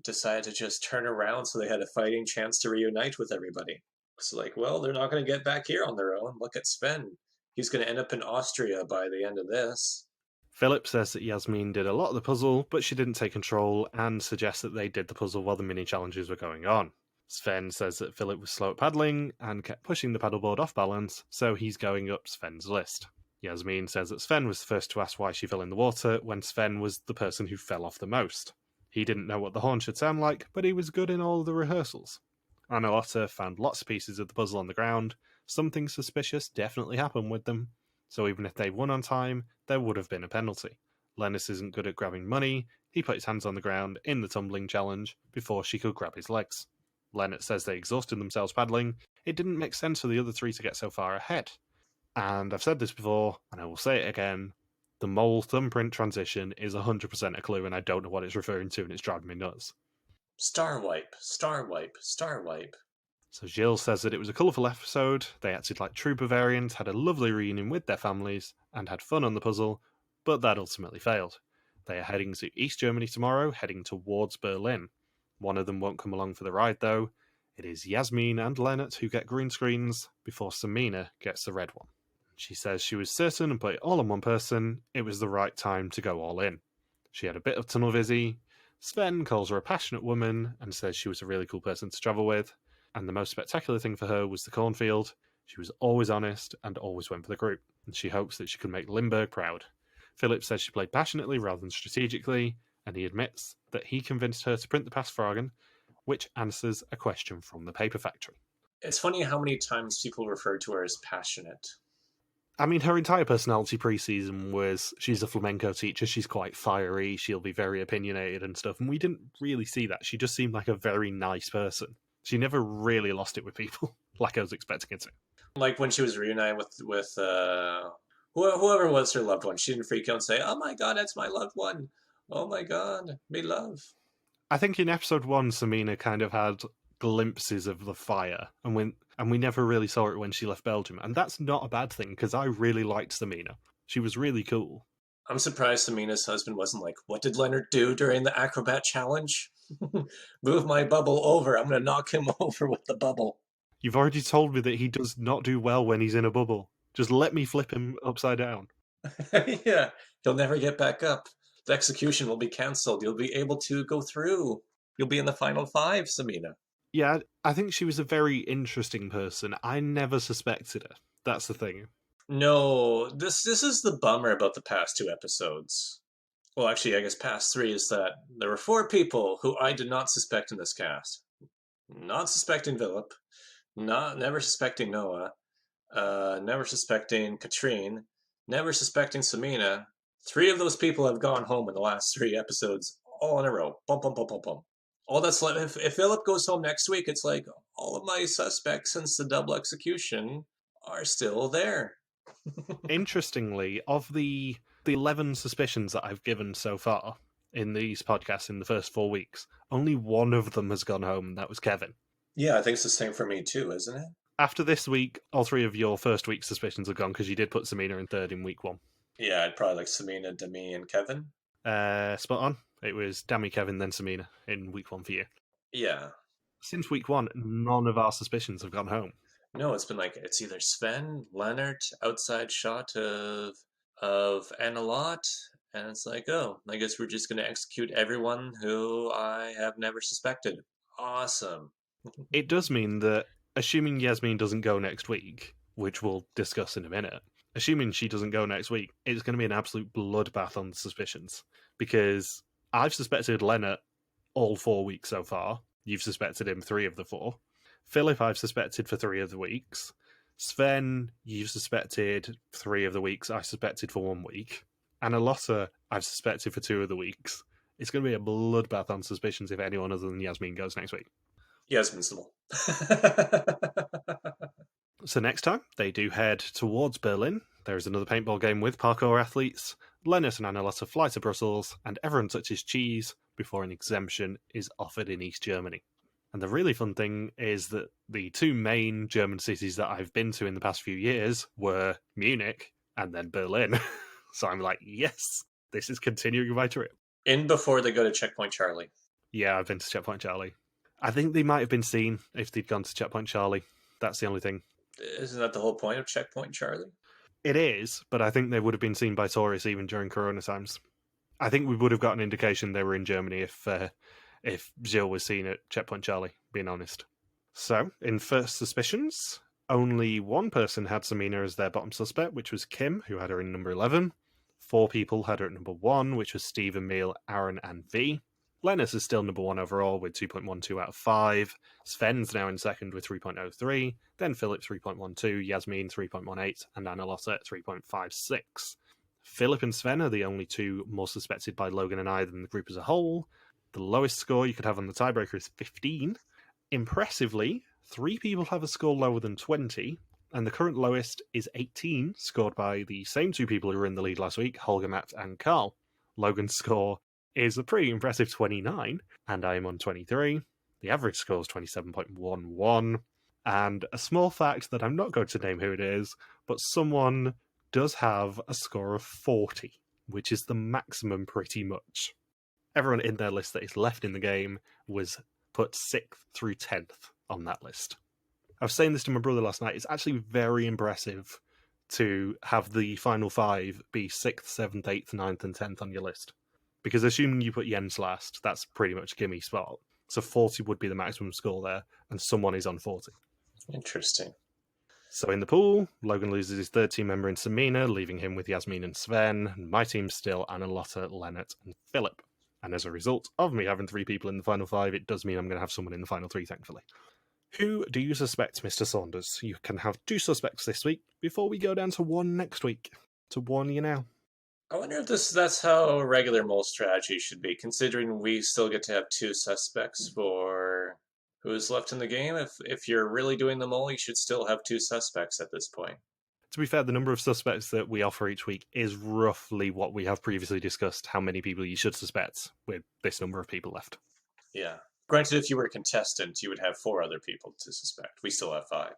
decided to just turn around so they had a fighting chance to reunite with everybody. It's like, well, they're not going to get back here on their own. Look at Sven. He's going to end up in Austria by the end of this. Philip says that Yasmin did a lot of the puzzle, but she didn't take control, and suggests that they did the puzzle while the mini-challenges were going on. Sven says that Philip was slow at paddling, and kept pushing the paddleboard off balance, so he's going up Sven's list. Yasmin says that Sven was the first to ask why she fell in the water, when Sven was the person who fell off the most. He didn't know what the horn should sound like, but he was good in all of the rehearsals. Analotta found lots of pieces of the puzzle on the ground. Something suspicious definitely happened with them, so even if they won on time, there would have been a penalty. Lennis isn't good at grabbing money. He put his hands on the ground in the tumbling challenge before she could grab his legs. Leonard says they exhausted themselves paddling. It didn't make sense for the other three to get so far ahead. And I've said this before, and I will say it again, the mole thumbprint transition is 100% a clue, and I don't know what it's referring to, and it's driving me nuts. Star wipe, star wipe, star wipe. So Gilles says that it was a colourful episode. They acted like true Bavarians, had a lovely reunion with their families, and had fun on the puzzle, but that ultimately failed. They are heading to East Germany tomorrow, heading towards Berlin. One of them won't come along for the ride, though. It is Yasmin and Leonard who get green screens, before Samina gets the red one. She says she was certain and put it all on one person. It was the right time to go all in. She had a bit of tunnel visi. Sven calls her a passionate woman and says she was a really cool person to travel with. And the most spectacular thing for her was the cornfield. She was always honest and always went for the group, and she hopes that she could make Limburg proud. Philip says she played passionately rather than strategically, and he admits that he convinced her to print the Passfragen, which answers a question from the paper factory. It's funny how many times people refer to her as passionate. I mean, her entire personality pre-season was she's a flamenco teacher, she's quite fiery, she'll be very opinionated and stuff, and we didn't really see that. She just seemed like a very nice person. She never really lost it with people, like I was expecting her to. Like when she was reunited with whoever was her loved one, she didn't freak out and say, "Oh my god, that's my loved one. Oh my god, me love." I think in episode 1, Samina kind of had glimpses of the fire, and we never really saw it when she left Belgium, and that's not a bad thing, because I really liked Samina. She was really cool. I'm surprised Samina's husband wasn't like, "What did Leonard do during the acrobat challenge? Move my bubble over. I'm going to knock him over with the bubble." You've already told me that he does not do well when he's in a bubble. Just let me flip him upside down. Yeah, he'll never get back up. The execution will be cancelled. You'll be able to go through. You'll be in the final 5, Samina. Yeah, I think she was a very interesting person. I never suspected her. That's the thing. No, this is the bummer about the past 2 episodes. Well, actually, I guess past 3 is that there were 4 people who I did not suspect in this cast. Not suspecting Philip, never suspecting Noah, never suspecting Katrine, never suspecting Samina. 3 of those people have gone home in the last 3 episodes, all in a row. Bum, bum, bum, bum, bum. All that's left. If Philip goes home next week, it's like all of my suspects since the double execution are still there. Interestingly, of the 11 suspicions that I've given so far in these podcasts in the first 4 weeks, only one of them has gone home, and that was Kevin. Yeah, I think it's the same for me too, isn't it? After this week, all 3 of your first week suspicions are gone, because you did put Samina in third in week 1. Yeah, I'd probably like Samina, Demi, and Kevin. Spot on. It was Dami, Kevin, then Samina in week 1 for you. Yeah. Since week 1, none of our suspicions have gone home. No, it's been like it's either Sven, Leonard, outside shot of Annalot, and it's like, oh, I guess we're just gonna execute everyone who I have never suspected. Awesome. It does mean that, assuming Yasmin doesn't go next week, which we'll discuss in a minute, assuming she doesn't go next week, it's going to be an absolute bloodbath on the suspicions. Because I've suspected Leonard all 4 weeks so far. You've suspected him 3 of the 4. Philip, I've suspected for 3 of the weeks. Sven, you've suspected 3 of the weeks. I suspected for 1 week. And Alotta, I've suspected for 2 of the weeks. It's going to be a bloodbath on suspicions if anyone other than Yasmin goes next week. Yasmin's the mole. So next time, they do head towards Berlin. There is another paintball game with parkour athletes. Leonard and Annalota fly to Brussels, and everyone touches cheese before an exemption is offered in East Germany. And the really fun thing is that the two main German cities that I've been to in the past few years were Munich and then Berlin. So I'm like, yes, this is continuing my trip. In before they go to Checkpoint Charlie. Yeah, I've been to Checkpoint Charlie. I think they might have been seen if they'd gone to Checkpoint Charlie. That's the only thing. Isn't that the whole point of Checkpoint Charlie? It is, but I think they would have been seen by tourists even during Corona times. I think we would have got an indication they were in Germany if Gilles was seen at Checkpoint Charlie, being honest. So, in first suspicions, only one person had Samina as their bottom suspect, which was Kim, who had her in number 11. 4 people had her at number 1, which was Steve, Emil, Aaron, and V. Lennis is still number 1 overall with 2.12 out of 5. Sven's now in second with 3.03. Then Philip 3.12, Yasmin 3.18, and Anna Lotta 3.56. Philip and Sven are the only two more suspected by Logan and I than the group as a whole. The lowest score you could have on the tiebreaker is 15. Impressively, 3 people have a score lower than 20, and the current lowest is 18, scored by the same 2 people who were in the lead last week, Holger, Matt, and Carl. Logan's score is a pretty impressive 29, and I am on 23. The average score is 27.11. And a small fact that I'm not going to name who it is, but someone does have a score of 40, which is the maximum pretty much. Everyone in their list that is left in the game was put 6th through 10th on that list. I was saying this to my brother last night. It's actually very impressive to have the final 5 be 6th, 7th, 8th, 9th, and 10th on your list. Because assuming you put Jens last, that's pretty much a gimme spot. So 40 would be the maximum score there, and someone is on 40. Interesting. So in the pool, Logan loses his third team member in Samina, leaving him with Yasmin and Sven. And my team's still Anna, Lotta, Lennart, and Philip. And as a result of me having 3 people in the final 5, it does mean I'm going to have someone in the final 3, thankfully. Who do you suspect, Mr. Saunders? You can have 2 suspects this week before we go down to 1 next week. To warn you now. I wonder if that's how regular mole strategy should be, considering we still get to have 2 suspects for who's left in the game. If you're really doing the mole, you should still have 2 suspects at this point. To be fair, the number of suspects that we offer each week is roughly what we have previously discussed, how many people you should suspect with this number of people left. Yeah. Granted, if you were a contestant, you would have 4 other people to suspect. We still have 5.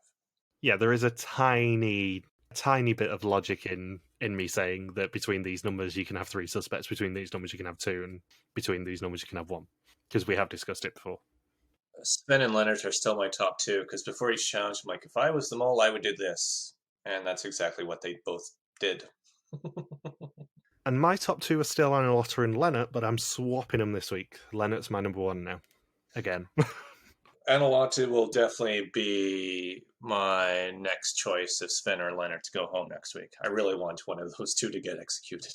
Yeah, there is a tiny bit of logic in me saying that between these numbers you can have 3 suspects, between these numbers you can have 2, and between these numbers you can have 1. Because we have discussed it before. Sven and Lennart are still my top 2, because before each challenge, I'm like, if I was the mole, I would do this. And that's exactly what they both did. And my top 2 are still Anna, Lotta, and Lennart, but I'm swapping them this week. Lennart's my number 1 now. Again. Anna Lotta will definitely be my next choice if Sven or Lennart to go home next week. I really want one of those 2 to get executed.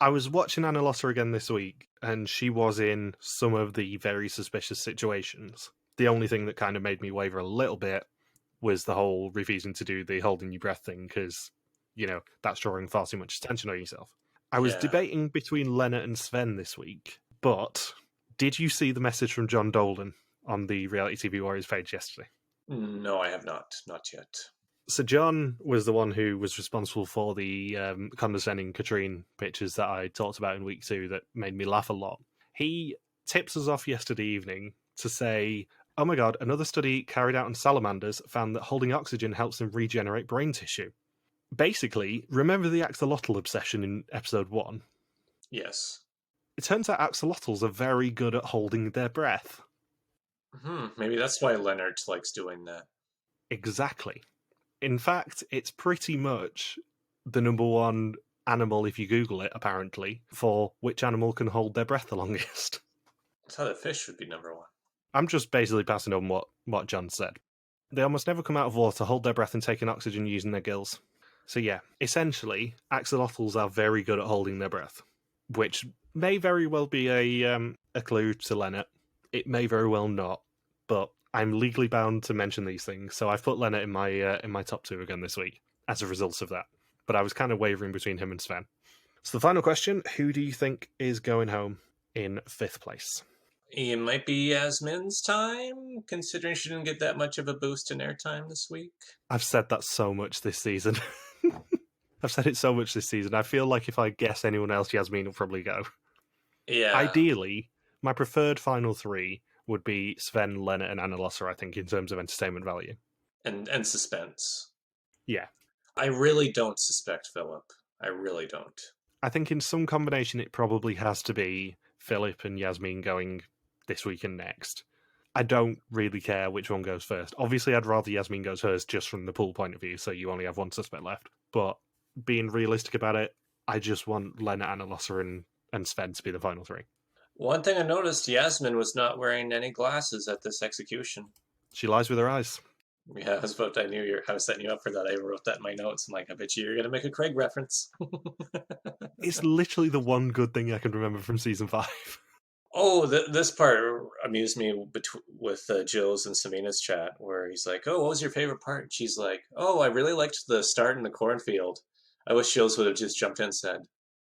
I was watching Anna Lotta again this week, and she was in some of the very suspicious situations. The only thing that kind of made me waver a little bit was the whole refusing to do the holding your breath thing, because, you know, that's drawing far too much attention on yourself. I was debating between Lennart and Sven this week, but did you see the message from John Dolan on the Reality TV Warriors page yesterday? No, I have not. Not yet. So John was the one who was responsible for the condescending Katrine pictures that I talked about in week 2 that made me laugh a lot. He tips us off yesterday evening to say, oh my god, another study carried out on salamanders found that holding oxygen helps them regenerate brain tissue. Basically, remember the axolotl obsession in episode 1? Yes. It turns out axolotls are very good at holding their breath. Maybe that's why Lennart likes doing that. Exactly. In fact, it's pretty much the number 1 animal, if you Google it, apparently, for which animal can hold their breath the longest. I thought a fish would be number 1. I'm just basically passing on what John said. They almost never come out of water, hold their breath, and take in oxygen using their gills. So yeah, essentially, axolotls are very good at holding their breath, which may very well be a clue to Lennart. It may very well not, but I'm legally bound to mention these things, so I've put Lennart in my top 2 again this week as a result of that. But I was kind of wavering between him and Sven. So the final question, who do you think is going home in 5th place? It might be Yasmin's time, considering she didn't get that much of a boost in airtime this week. I've said that so much this season. I've said it so much this season. I feel like if I guess anyone else, Yasmin will probably go. Yeah. Ideally, my preferred final 3 would be Sven, Lennart, and Anna Losser, I think, in terms of entertainment value. And suspense. Yeah. I really don't suspect Philip. I really don't. I think in some combination it probably has to be Philip and Yasmin going this week and next. I don't really care which one goes first. Obviously, I'd rather Yasmin goes first just from the pool point of view, so you only have one suspect left. But being realistic about it, I just want Lennart, Anna Losser, and Sven to be the final three. One thing I noticed, Yasmin was not wearing any glasses at this execution. She lies with her eyes. Yeah, I was setting you up for that. I wrote that in my notes. I'm like, I bet you're going to make a Craig reference. It's literally the one good thing I can remember from season 5. Oh, this part amused me with Jill's and Samina's chat, where he's like, "Oh, what was your favorite part?" And she's like, "Oh, I really liked the start in the cornfield. I wish Jill's would have just jumped in and said,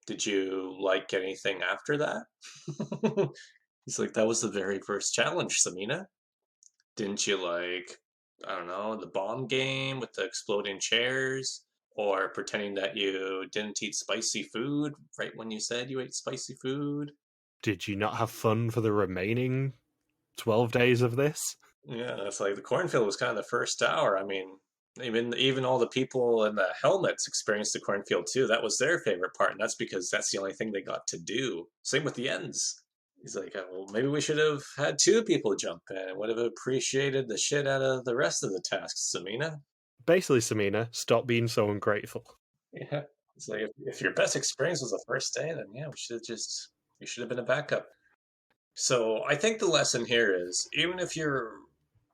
'Did you like anything after that?'" He's like, "That was the very first challenge, Samina. Didn't you like, I don't know, the bomb game with the exploding chairs, or pretending that you didn't eat spicy food right when you said you ate spicy food?" Did you not have fun for the remaining 12 days of this? Yeah, it's like the cornfield was kind of the first hour. I mean, even all the people in the helmets experienced the cornfield too. That was their favorite part, and that's because that's the only thing they got to do. Same with the ends. He's like, well, maybe we should have had 2 people jump in. It would have appreciated the shit out of the rest of the tasks, Samina. Basically, Samina, stop being so ungrateful. Yeah, it's like if your best experience was the first day, then yeah, you should have been a backup. So I think the lesson here is even if you're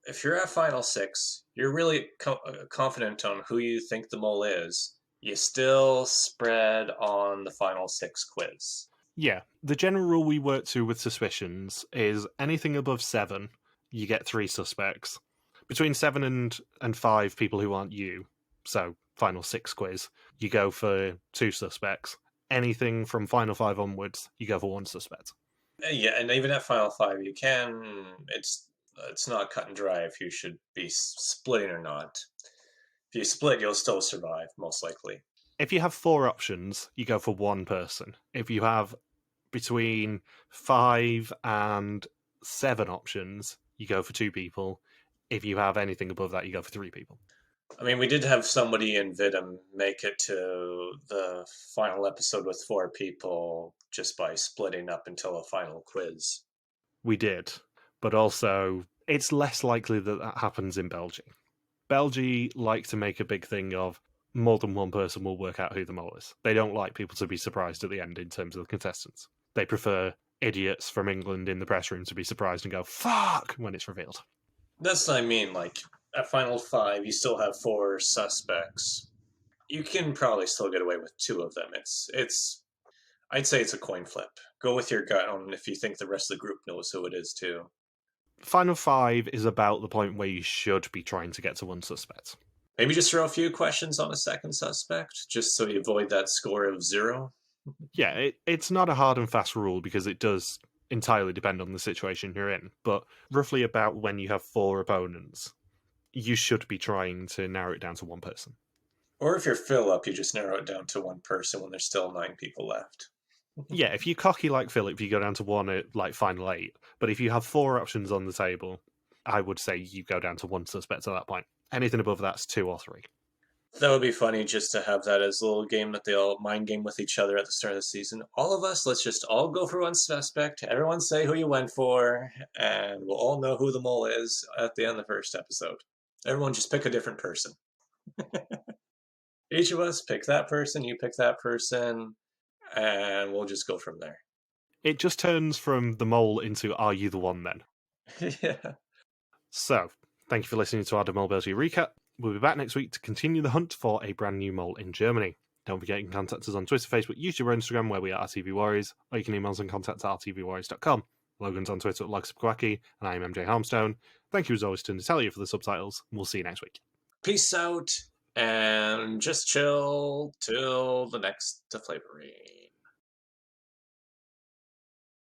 at final 6, you're really confident on who you think the mole is. You still spread on the final 6 quiz. Yeah, the general rule we work to with suspicions is anything above 7, you get 3 suspects. Between 7 and 5 people who aren't you, so final 6 quiz, you go for 2 suspects. Anything from final 5 onwards, you go for 1 suspect. Yeah, and even at final 5, you can. It's not cut and dry if you should be splitting or not. If you split, you'll still survive, most likely. If you have 4 options, you go for 1 person. If you have between 5 and 7 options, you go for 2 people. If you have anything above that, you go for 3 people. I mean, we did have somebody in Vidum make it to the final episode with 4 people just by splitting up until a final quiz. We did, but also it's less likely that that happens in Belgium. Belgium like to make a big thing of more than one person will work out who the mole is. They don't like people to be surprised at the end in terms of the contestants. They prefer idiots from England in the press room to be surprised and go, fuck, when it's revealed. That's what I mean. Like, at final 5, you still have 4 suspects. You can probably still get away with 2 of them. I'd say it's a coin flip. Go with your gut on if you think the rest of the group knows who it is too. Final 5 is about the point where you should be trying to get to 1 suspect. Maybe just throw a few questions on a second suspect, just so you avoid that score of 0. Yeah, it's not a hard and fast rule because it does entirely depend on the situation you're in, but roughly about when you have 4 opponents, you should be trying to narrow it down to 1 person. Or if you're Philip, you just narrow it down to 1 person when there's still 9 people left. Yeah, if you're cocky like Philip, you go down to 1 at like final 8. But if you have 4 options on the table, I would say you go down to 1 suspect at that point. Anything above that's 2 or 3. That would be funny just to have that as a little game that they all mind game with each other at the start of the season. All of us, let's just all go for 1 suspect. Everyone say who you went for, and we'll all know who the mole is at the end of the first episode. Everyone just pick a different person. Each of us pick that person, you pick that person, and we'll just go from there. It just turns from the mole into are you the one then? Yeah. So, thank you for listening to our Mol Belgie recap. We'll be back next week to continue the hunt for a brand new mole in Germany. Don't forget you can contact us on Twitter, Facebook, YouTube, or Instagram where we are RTV Warriors, or you can email us on contact at rtvwarriors.com. Logan's on Twitter at Logsubquacky, and I am MJ Harmstone. Thank you as always to Natalia for the subtitles, and we'll see you next week. Peace out, and just chill till the next deflavoring.